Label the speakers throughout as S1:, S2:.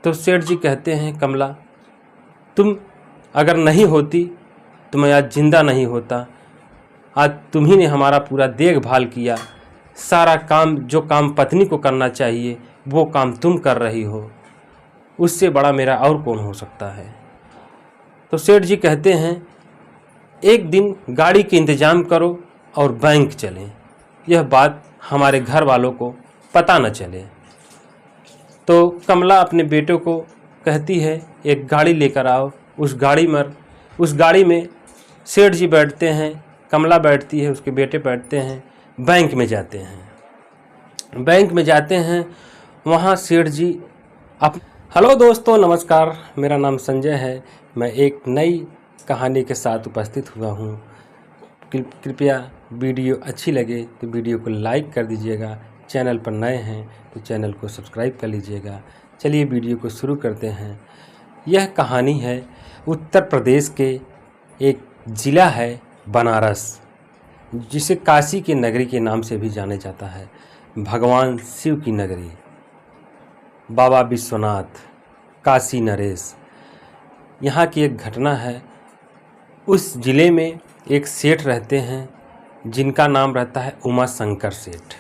S1: तो सेठ जी कहते हैं, कमला तुम अगर नहीं होती तो मैं आज जिंदा नहीं होता। आज तुम ही ने हमारा पूरा देखभाल किया, सारा काम जो काम पत्नी को करना चाहिए वो काम तुम कर रही हो, उससे बड़ा मेरा और कौन हो सकता है। तो सेठ जी कहते हैं, एक दिन गाड़ी के इंतज़ाम करो और बैंक चलें, यह बात हमारे घर वालों को पता न चले। तो कमला अपने बेटे को कहती है, एक गाड़ी लेकर आओ। उस गाड़ी में सेठ जी बैठते हैं, कमला बैठती है, उसके बेटे बैठते हैं। बैंक में जाते हैं। वहाँ सेठ जी हेलो दोस्तों, नमस्कार। मेरा नाम संजय है। मैं एक नई कहानी के साथ उपस्थित हुआ हूँ। कृपया वीडियो अच्छी लगे तो वीडियो को लाइक कर दीजिएगा। चैनल पर नए हैं तो चैनल को सब्सक्राइब कर लीजिएगा। चलिए वीडियो को शुरू करते हैं। यह कहानी है उत्तर प्रदेश के एक ज़िला है बनारस, जिसे काशी की नगरी के नाम से भी जाने जाता है। भगवान शिव की नगरी, बाबा विश्वनाथ, काशी नरेश, यहाँ की एक घटना है। उस ज़िले में एक सेठ रहते हैं जिनका नाम रहता है उमा शंकर सेठ।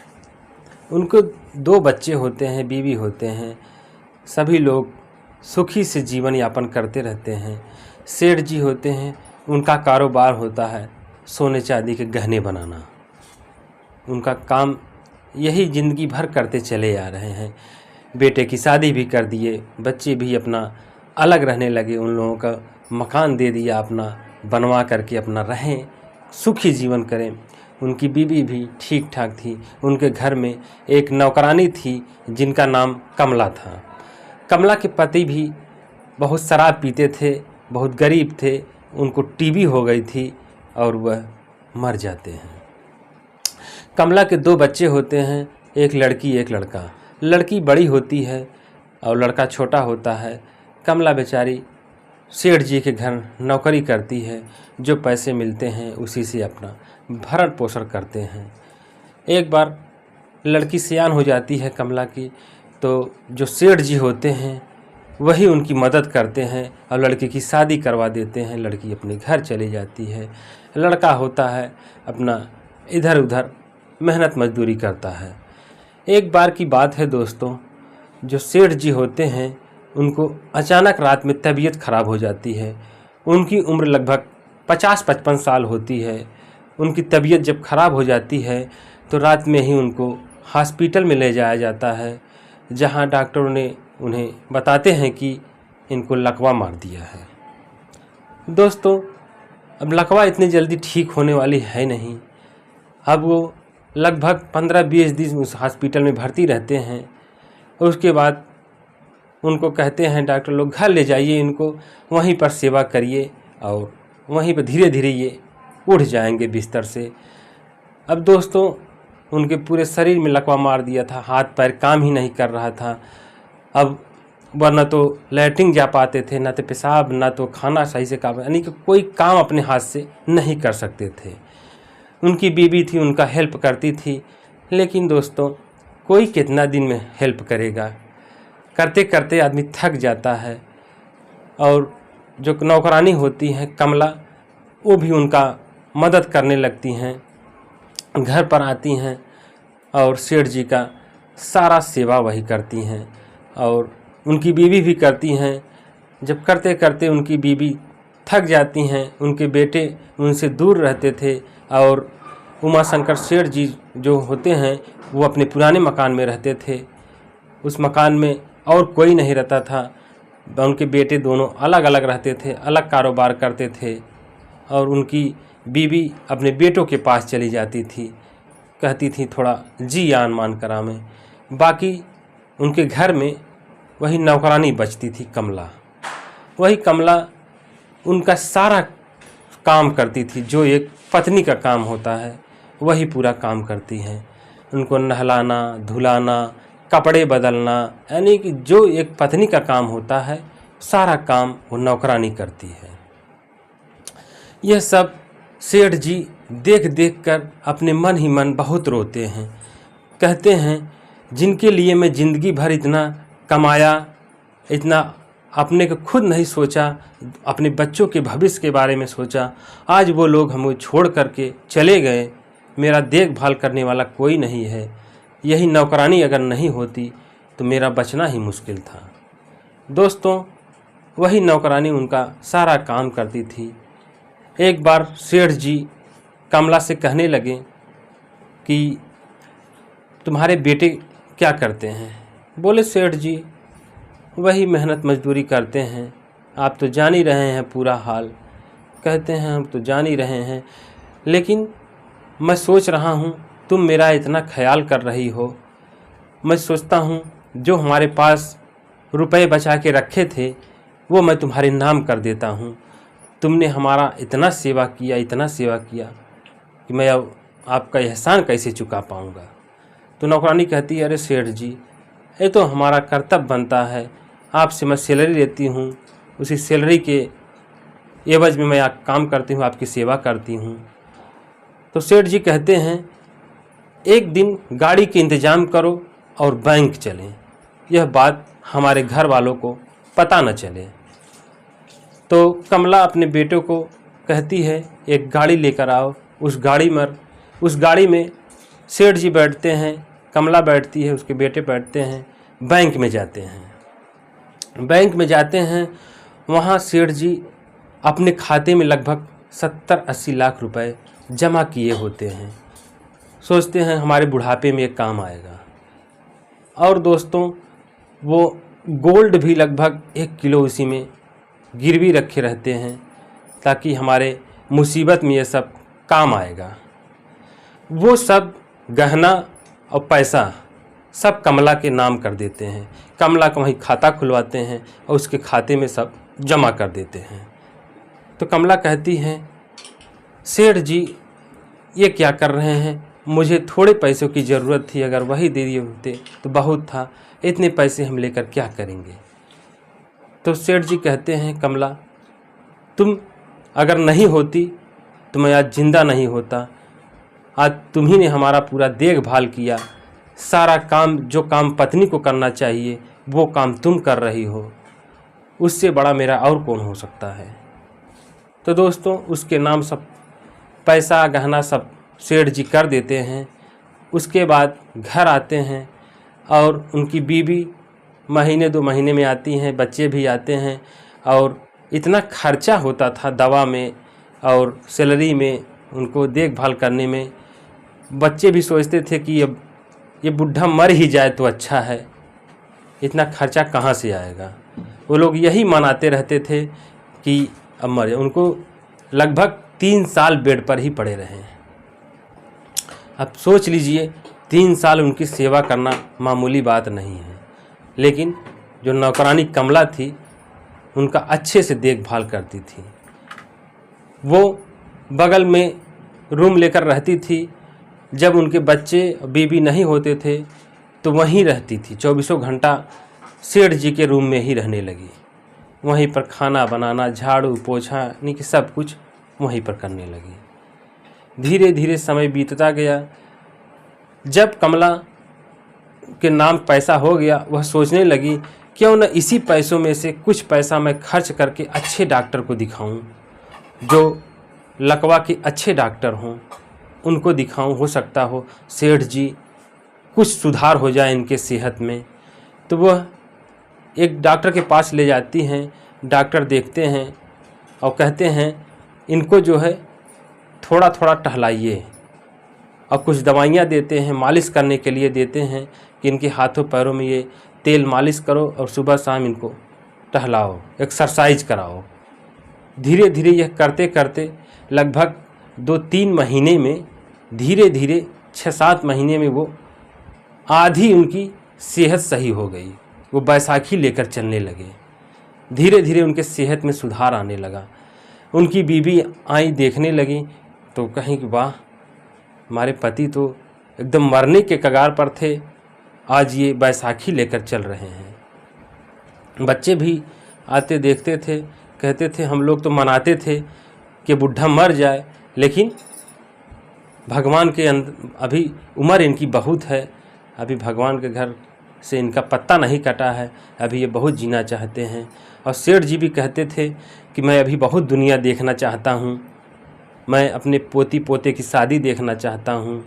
S1: उनको 2 बच्चे होते हैं, बीवी होते हैं। सभी लोग सुखी से जीवन यापन करते रहते हैं। सेठ जी होते हैं, उनका कारोबार होता है सोने चांदी के गहने बनाना। उनका काम यही ज़िंदगी भर करते चले आ रहे हैं। बेटे की शादी भी कर दिए, बच्चे भी अपना अलग रहने लगे। उन लोगों का मकान दे दिया, अपना बनवा करके अपना रहें, सुखी जीवन करें। उनकी बीवी भी ठीक ठाक थी। उनके घर में एक नौकरानी थी जिनका नाम कमला था। कमला के पति भी बहुत शराब पीते थे, बहुत गरीब थे। उनको टीबी हो गई थी और वह मर जाते हैं। कमला के 2 बच्चे होते हैं, एक लड़की एक लड़का। लड़की बड़ी होती है और लड़का छोटा होता है। कमला बेचारी सेठ जी के घर नौकरी करती है, जो पैसे मिलते हैं उसी से अपना भरण पोषण करते हैं। एक बार लड़की सियान हो जाती है कमला की, तो जो सेठ जी होते हैं वही उनकी मदद करते हैं और लड़की की शादी करवा देते हैं। लड़की अपने घर चली जाती है। लड़का होता है अपना इधर उधर मेहनत मजदूरी करता है। एक बार की बात है दोस्तों, जो सेठ जी होते हैं उनको अचानक रात में तबीयत ख़राब हो जाती है। उनकी उम्र लगभग 50-55 साल होती है। उनकी तबीयत जब ख़राब हो जाती है तो रात में ही उनको हॉस्पिटल में ले जाया जाता है, जहां डॉक्टरों ने उन्हें बताते हैं कि इनको लकवा मार दिया है। दोस्तों, अब लकवा इतनी जल्दी ठीक होने वाली है नहीं। अब वो लगभग 15-20 दिन उस हॉस्पिटल में भर्ती रहते हैं। उसके बाद उनको कहते हैं डॉक्टर लोग, घर ले जाइए इनको, वहीं पर सेवा करिए और वहीं पर धीरे धीरे ये उठ जाएंगे बिस्तर से। अब दोस्तों, उनके पूरे शरीर में लकवा मार दिया था, हाथ पैर काम ही नहीं कर रहा था। अब वह न तो लैट्रिन जा पाते थे, न तो पेशाब, न तो खाना सही से काम, यानी कि कोई काम अपने हाथ से नहीं कर सकते थे। उनकी बीवी थी, उनका हेल्प करती थी, लेकिन दोस्तों कोई कितना दिन में हेल्प करेगा। करते करते आदमी थक जाता है। और जो नौकरानी होती हैं कमला, वो भी उनका मदद करने लगती हैं, घर पर आती हैं और सेठ जी का सारा सेवा वही करती हैं और उनकी बीवी भी करती हैं। जब करते करते उनकी बीवी थक जाती हैं, उनके बेटे उनसे दूर रहते थे और उमा शंकर सेठ जी जो होते हैं वो अपने पुराने मकान में रहते थे। उस मकान में और कोई नहीं रहता था। उनके बेटे दोनों अलग अलग रहते थे, अलग कारोबार करते थे और उनकी बीवी अपने बेटों के पास चली जाती थी, कहती थी थोड़ा जी आन मान करावें। बाकी उनके घर में वही नौकरानी बचती थी कमला। वही कमला उनका सारा काम करती थी, जो एक पत्नी का काम होता है वही पूरा काम करती हैं। उनको नहलाना, धुलाना, कपड़े बदलना, यानी कि जो एक पत्नी का काम होता है सारा काम वो नौकरानी करती है। यह सब सेठ जी देख देख कर अपने मन ही मन बहुत रोते हैं। कहते हैं, जिनके लिए मैं ज़िंदगी भर इतना कमाया, इतना अपने को खुद नहीं सोचा, अपने बच्चों के भविष्य के बारे में सोचा। आज वो लोग हमें छोड़ करके चले गए, मेरा देखभाल करने वाला कोई नहीं है। यही नौकरानी अगर नहीं होती तो मेरा बचना ही मुश्किल था। दोस्तों, वही नौकरानी उनका सारा काम करती थी। एक बार सेठ जी कमला से कहने लगे कि तुम्हारे बेटे क्या करते हैं? बोले सेठ जी वही मेहनत मजदूरी करते हैं, आप तो जान ही रहे हैं पूरा हाल। कहते हैं हम तो जान ही रहे हैं, लेकिन मैं सोच रहा हूँ तुम मेरा इतना ख्याल कर रही हो, मैं सोचता हूँ जो हमारे पास रुपए बचा के रखे थे वो मैं तुम्हारे नाम कर देता हूँ। तुमने हमारा इतना सेवा किया, इतना सेवा किया कि मैं अब आपका एहसान कैसे चुका पाऊँगा। तो नौकरानी कहती है अरे सेठ जी, ये तो हमारा कर्तव्य बनता है, आपसे मैं सैलरी लेती हूँ, उसी सैलरी के एवज में मैं काम करती हूँ, आपकी सेवा करती हूँ। तो सेठ जी कहते हैं एक दिन गाड़ी के इंतज़ाम करो और बैंक चलें, यह बात हमारे घर वालों को पता न चले। तो कमला अपने बेटों को कहती है एक गाड़ी लेकर आओ। उस गाड़ी में सेठ जी बैठते हैं, कमला बैठती है, उसके बेटे बैठते हैं, बैंक में जाते हैं। बैंक में जाते हैं, वहाँ सेठ जी अपने खाते में लगभग 70-80 लाख रुपए जमा किए होते हैं। सोचते हैं हमारे बुढ़ापे में एक काम आएगा। और दोस्तों, वो गोल्ड भी लगभग 1 किलो उसी में गिरवी रखे रहते हैं ताकि हमारे मुसीबत में ये सब काम आएगा। वो सब गहना और पैसा सब कमला के नाम कर देते हैं। कमला का वहीं खाता खुलवाते हैं और उसके खाते में सब जमा कर देते हैं। तो कमला कहती हैं सेठ जी ये क्या कर रहे हैं, मुझे थोड़े पैसों की ज़रूरत थी, अगर वही दे दिए होते तो बहुत था, इतने पैसे हम लेकर क्या करेंगे। तो सेठ जी कहते हैं कमला तुम अगर नहीं होती तो मैं आज जिंदा नहीं होता, आज तुम ही ने हमारा पूरा देखभाल किया, सारा काम जो काम पत्नी को करना चाहिए वो काम तुम कर रही हो, उससे बड़ा मेरा और कौन हो सकता है। तो दोस्तों, उसके नाम सब पैसा गहना सब सेठ जी कर देते हैं। उसके बाद घर आते हैं और उनकी बीवी महीने 2 महीने में आती हैं, बच्चे भी आते हैं। और इतना खर्चा होता था दवा में और सैलरी में, उनको देखभाल करने में। बच्चे भी सोचते थे कि अब ये बुढ़ा मर ही जाए तो अच्छा है, इतना खर्चा कहाँ से आएगा। वो लोग यही मनाते रहते थे कि अब मर जाए। उनको लगभग 3 साल बेड पर ही पड़े रहे। अब सोच लीजिए 3 साल उनकी सेवा करना मामूली बात नहीं है। लेकिन जो नौकरानी कमला थी उनका अच्छे से देखभाल करती थी। वो बगल में रूम लेकर रहती थी, जब उनके बच्चे बीबी नहीं होते थे तो वहीं रहती थी, 24 घंटा सेठ जी के रूम में ही रहने लगी। वहीं पर खाना बनाना, झाड़ू पोछा यानी कि सब कुछ वहीं पर करने लगी। धीरे धीरे समय बीतता गया। जब कमला के नाम पैसा हो गया, वह सोचने लगी क्यों न इसी पैसों में से कुछ पैसा मैं खर्च करके अच्छे डॉक्टर को दिखाऊं, जो लकवा के अच्छे डॉक्टर हों, उनको दिखाऊं, हो सकता हो सेठ जी कुछ सुधार हो जाए इनके सेहत में। तो वह एक डॉक्टर के पास ले जाती हैं। डॉक्टर देखते हैं और कहते हैं इनको जो है थोड़ा थोड़ा टहलाइए, और कुछ दवाइयाँ देते हैं, मालिश करने के लिए देते हैं कि इनके हाथों पैरों में ये तेल मालिश करो और सुबह शाम इनको टहलाओ, एक्सरसाइज कराओ। धीरे धीरे यह करते करते लगभग 2-3 महीने में, धीरे धीरे 6-7 महीने में वो आधी उनकी सेहत सही हो गई। वो बैसाखी लेकर चलने लगे। धीरे धीरे उनके सेहत में सुधार आने लगा। उनकी बीवी आई, देखने लगी तो कहीं कि वाह, हमारे पति तो एकदम मरने के कगार पर थे, आज ये बैसाखी लेकर चल रहे हैं। बच्चे भी आते देखते थे, कहते थे हम लोग तो मनाते थे कि बुढ़ा मर जाए, लेकिन भगवान के अभी उम्र इनकी बहुत है, अभी भगवान के घर से इनका पत्ता नहीं कटा है, अभी ये बहुत जीना चाहते हैं। और सेठ जी भी कहते थे कि मैं अभी बहुत दुनिया देखना चाहता हूँ, मैं अपने पोती पोते की शादी देखना चाहता हूँ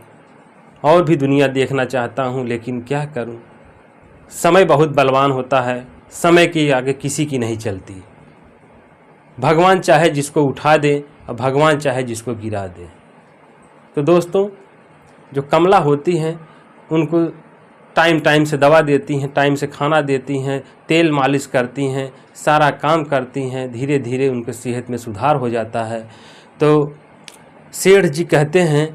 S1: और भी दुनिया देखना चाहता हूँ, लेकिन क्या करूँ, समय बहुत बलवान होता है, समय के आगे किसी की नहीं चलती। भगवान चाहे जिसको उठा दे और भगवान चाहे जिसको गिरा दे। तो दोस्तों, जो कमला होती हैं उनको टाइम टाइम से दवा देती हैं, टाइम से खाना देती हैं, तेल मालिश करती हैं, सारा काम करती हैं, धीरे धीरे उनके सेहत में सुधार हो जाता है। तो सेठ जी कहते हैं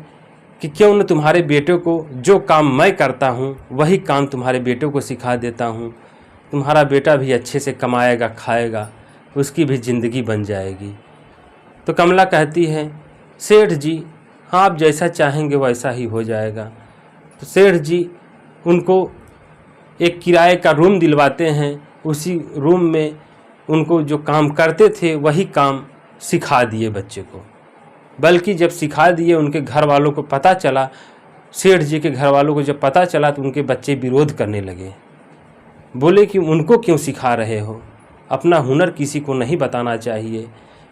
S1: कि क्यों न तुम्हारे बेटे को जो काम मैं करता हूँ वही काम तुम्हारे बेटे को सिखा देता हूँ, तुम्हारा बेटा भी अच्छे से कमाएगा खाएगा, उसकी भी ज़िंदगी बन जाएगी। तो कमला कहती है सेठ जी आप जैसा चाहेंगे वैसा ही हो जाएगा। तो सेठ जी उनको एक किराए का रूम दिलवाते हैं, उसी रूम में उनको जो काम करते थे वही काम सिखा दिए बच्चे को। बल्कि जब सिखा दिए उनके घर वालों को पता चला, सेठ जी के घर वालों को जब पता चला तो उनके बच्चे विरोध करने लगे, बोले कि उनको क्यों सिखा रहे हो, अपना हुनर किसी को नहीं बताना चाहिए,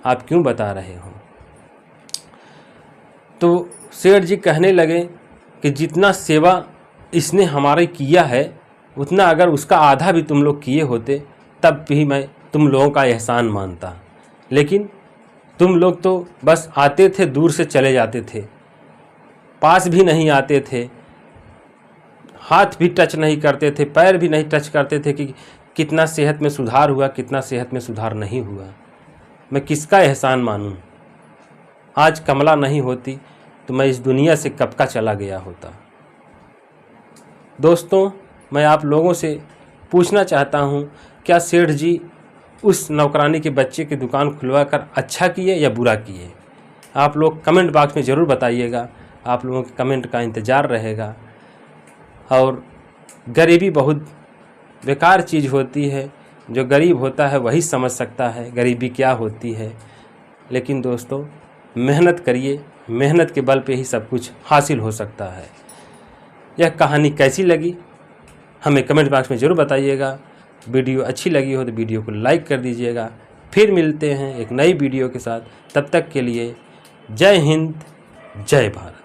S1: आप क्यों बता रहे हो। तो सेठ जी कहने लगे कि जितना सेवा इसने हमारे किया है उतना अगर उसका आधा भी तुम लोग किए होते तब भी मैं तुम लोगों का एहसान मानता, लेकिन तुम लोग तो बस आते थे, दूर से चले जाते थे, पास भी नहीं आते थे, हाथ भी टच नहीं करते थे, पैर भी नहीं टच करते थे कि कितना सेहत में सुधार हुआ, कितना सेहत में सुधार नहीं हुआ। मैं किसका एहसान मानूं। आज कमला नहीं होती तो मैं इस दुनिया से कब का चला गया होता। दोस्तों, मैं आप लोगों से पूछना चाहता हूं, क्या सेठ जी उस नौकरानी के बच्चे की दुकान खुलवा कर अच्छा किए या बुरा किए? आप लोग कमेंट बॉक्स में ज़रूर बताइएगा, आप लोगों के कमेंट का इंतज़ार रहेगा। और गरीबी बहुत बेकार चीज़ होती है, जो गरीब होता है वही समझ सकता है गरीबी क्या होती है। लेकिन दोस्तों, मेहनत करिए, मेहनत के बल पे ही सब कुछ हासिल हो सकता है। यह कहानी कैसी लगी हमें कमेंट बॉक्स में ज़रूर बताइएगा। वीडियो अच्छी लगी हो तो वीडियो को लाइक कर दीजिएगा। फिर मिलते हैं एक नई वीडियो के साथ, तब तक के लिए जय हिंद, जय भारत।